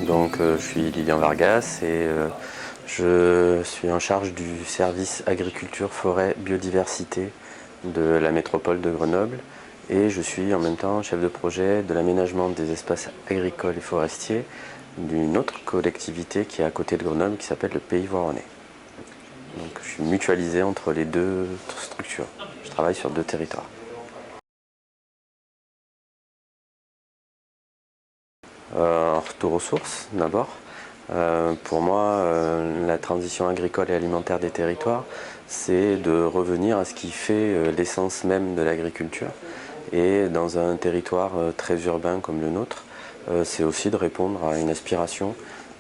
Je suis Lilian Vargas et je suis en charge du service agriculture, forêt, biodiversité de la métropole de Grenoble et je suis en même temps chef de projet de l'aménagement des espaces agricoles et forestiers d'une autre collectivité qui est à côté de Grenoble qui s'appelle le Pays Voironnais. Donc je suis mutualisé entre les deux structures. Je travaille sur deux territoires. Retour aux sources d'abord. Pour moi, la transition agricole et alimentaire des territoires, c'est de revenir à ce qui fait l'essence même de l'agriculture. Et dans un territoire très urbain comme le nôtre, c'est aussi de répondre à une aspiration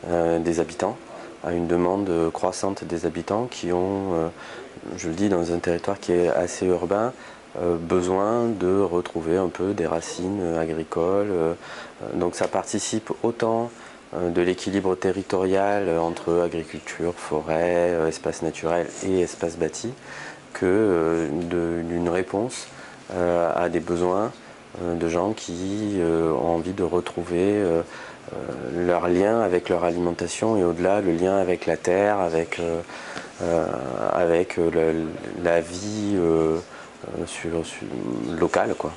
des habitants, à une demande croissante des habitants qui ont, je le dis, dans un territoire qui est assez urbain, besoin de retrouver un peu des racines agricoles. Donc ça participe autant de l'équilibre territorial entre agriculture, forêt, espace naturel et espace bâti que d'une réponse à des besoins de gens qui ont envie de retrouver leur lien avec leur alimentation et au-delà le lien avec la terre, avec la vie locale, quoi.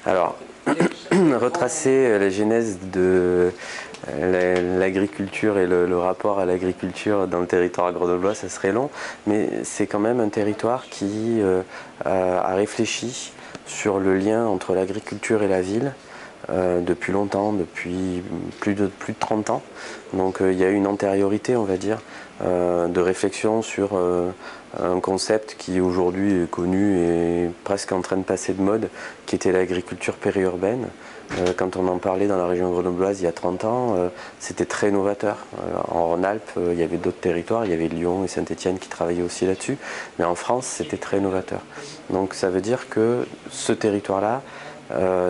Alors, retracer la genèse de l'agriculture et le rapport à l'agriculture dans le territoire grenoblois, ça serait long, mais c'est quand même un territoire qui a réfléchi sur le lien entre l'agriculture et la ville depuis longtemps, depuis plus de 30 ans. Donc il y a une antériorité, on va dire, de réflexion sur un concept qui aujourd'hui est connu et presque en train de passer de mode, qui était l'agriculture périurbaine. Quand on en parlait dans la région grenobloise il y a 30 ans, c'était très novateur. En Rhône-Alpes, il y avait d'autres territoires, il y avait Lyon et Saint-Étienne qui travaillaient aussi là-dessus, mais en France, c'était très novateur. Donc ça veut dire que ce territoire-là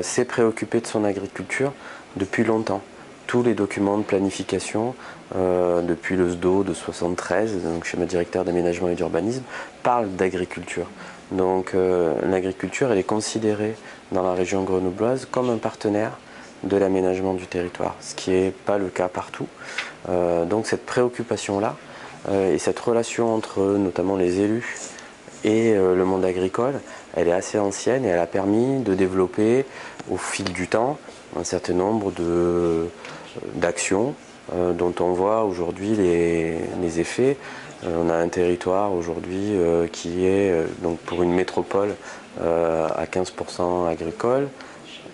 s'est préoccupé de son agriculture depuis longtemps. Tous les documents de planification, depuis le SDO de 73, donc schéma directeur d'aménagement et d'urbanisme, parlent d'agriculture. Donc l'agriculture, elle est considérée dans la région grenobloise comme un partenaire de l'aménagement du territoire, ce qui n'est pas le cas partout. Donc cette préoccupation-là et cette relation entre notamment les élus et le monde agricole, elle est assez ancienne et elle a permis de développer au fil du temps un certain nombre d'actions dont on voit aujourd'hui les effets. On a un territoire aujourd'hui qui est donc pour une métropole à 15% agricole.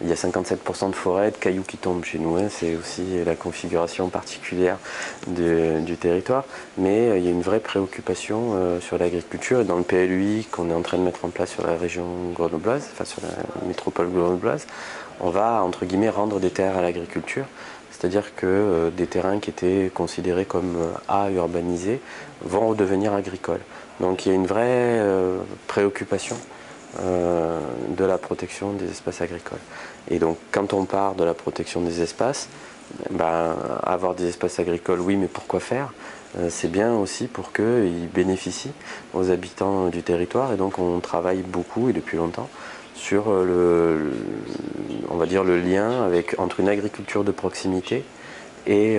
Il y a 57% de forêt, de cailloux qui tombent chez nous, hein. C'est aussi la configuration particulière du territoire. Mais il y a une vraie préoccupation sur l'agriculture. Et dans le PLUI qu'on est en train de mettre en place sur la région grenobloise, enfin sur la métropole grenobloise, on va, entre guillemets, rendre des terres à l'agriculture. C'est-à-dire que des terrains qui étaient considérés comme à urbaniser vont redevenir agricoles. Donc il y a une vraie préoccupation de la protection des espaces agricoles. Et donc quand on part de la protection des espaces, avoir des espaces agricoles, oui, mais pourquoi faire? C'est bien aussi pour qu'ils bénéficient aux habitants du territoire, et donc on travaille beaucoup et depuis longtemps sur on va dire le lien entre une agriculture de proximité et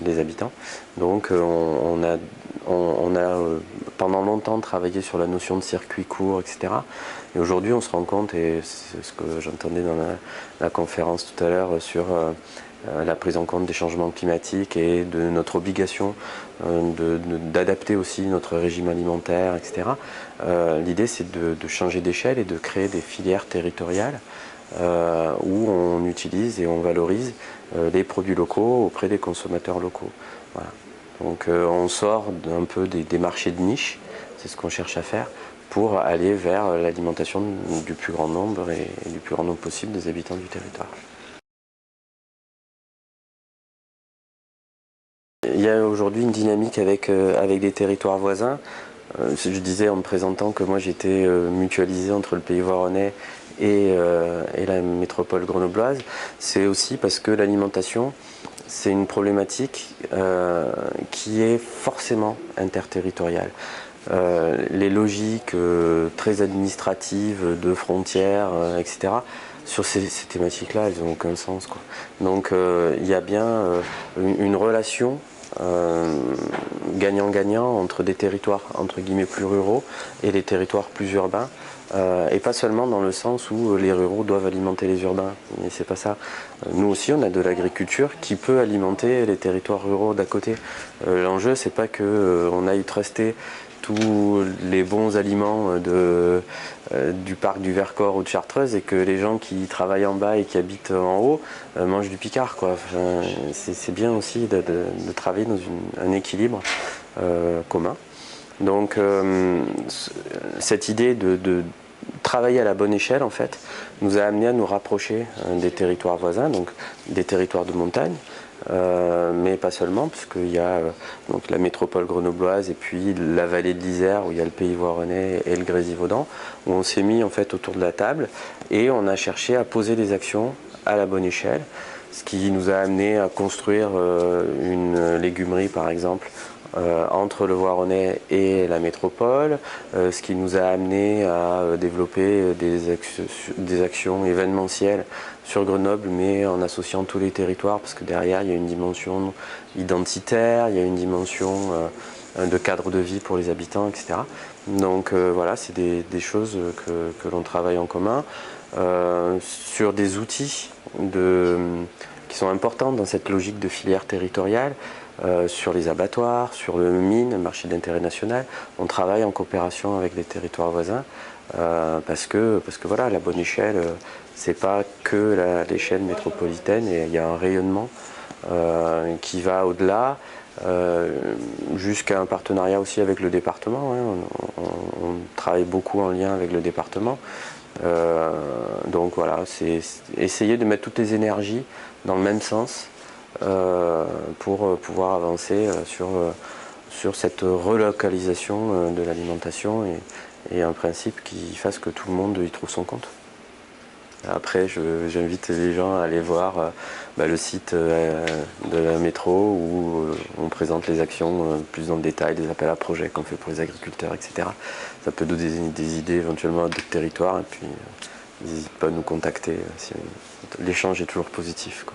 les habitants. Donc on a pendant longtemps travaillé sur la notion de circuit court, etc. Et aujourd'hui on se rend compte, et c'est ce que j'entendais dans la conférence tout à l'heure sur la prise en compte des changements climatiques et de notre obligation d'adapter aussi notre régime alimentaire, etc. L'idée c'est de changer d'échelle et de créer des filières territoriales où on utilise et on valorise les produits locaux auprès des consommateurs locaux. Voilà. Donc on sort un peu des marchés de niche, c'est ce qu'on cherche à faire, pour aller vers l'alimentation du plus grand nombre et du plus grand nombre possible des habitants du territoire. Il y a aujourd'hui une dynamique avec des territoires voisins. Je disais en me présentant que moi j'étais mutualisé entre le Pays Voironnais et la métropole grenobloise. C'est aussi parce que l'alimentation, c'est une problématique qui est forcément interterritoriale. les logiques très administratives de frontières, etc. Sur ces thématiques-là, elles n'ont aucun sens, quoi. Donc il y a bien une relation gagnant-gagnant entre des territoires entre guillemets plus ruraux et les territoires plus urbains. Et pas seulement dans le sens où les ruraux doivent alimenter les urbains. Mais c'est pas ça. Nous aussi, on a de l'agriculture qui peut alimenter les territoires ruraux d'à côté. L'enjeu, c'est pas que on aille truster tous les bons aliments du parc du Vercors ou de Chartreuse et que les gens qui travaillent en bas et qui habitent en haut mangent du Picard, quoi. Enfin, c'est bien aussi de travailler dans un équilibre commun. Donc cette idée de travailler à la bonne échelle, en fait, nous a amené à nous rapprocher des territoires voisins, donc des territoires de montagne, mais pas seulement, puisqu'il y a donc la métropole grenobloise et puis la vallée de l'Isère, où il y a le Pays Voironnais et le Grésivaudan, où on s'est mis en fait autour de la table et on a cherché à poser des actions à la bonne échelle, ce qui nous a amené à construire une légumerie, par exemple, entre le Voironnais et la métropole, ce qui nous a amené à développer des actions événementielles sur Grenoble, mais en associant tous les territoires, parce que derrière il y a une dimension identitaire, il y a une dimension de cadre de vie pour les habitants, etc. Donc voilà, c'est des choses que l'on travaille en commun, sur des outils qui sont importants dans cette logique de filière territoriale. Sur les abattoirs, sur le mine, le marché d'intérêt national, on travaille en coopération avec les territoires voisins parce que voilà, la bonne échelle, c'est pas que l'échelle métropolitaine, et il y a un rayonnement qui va au-delà, jusqu'à un partenariat aussi avec le département. Hein. On travaille beaucoup en lien avec le département. Donc voilà, c'est essayer de mettre toutes les énergies dans le même sens. Pour pouvoir avancer sur cette relocalisation de l'alimentation et un principe qui fasse que tout le monde y trouve son compte. Après, j'invite les gens à aller voir le site de la métro où on présente les actions plus dans le détail, des appels à projets qu'on fait pour les agriculteurs, etc. Ça peut donner des idées éventuellement à d'autres territoires, et puis n'hésite pas à nous contacter. L'échange est toujours positif, quoi.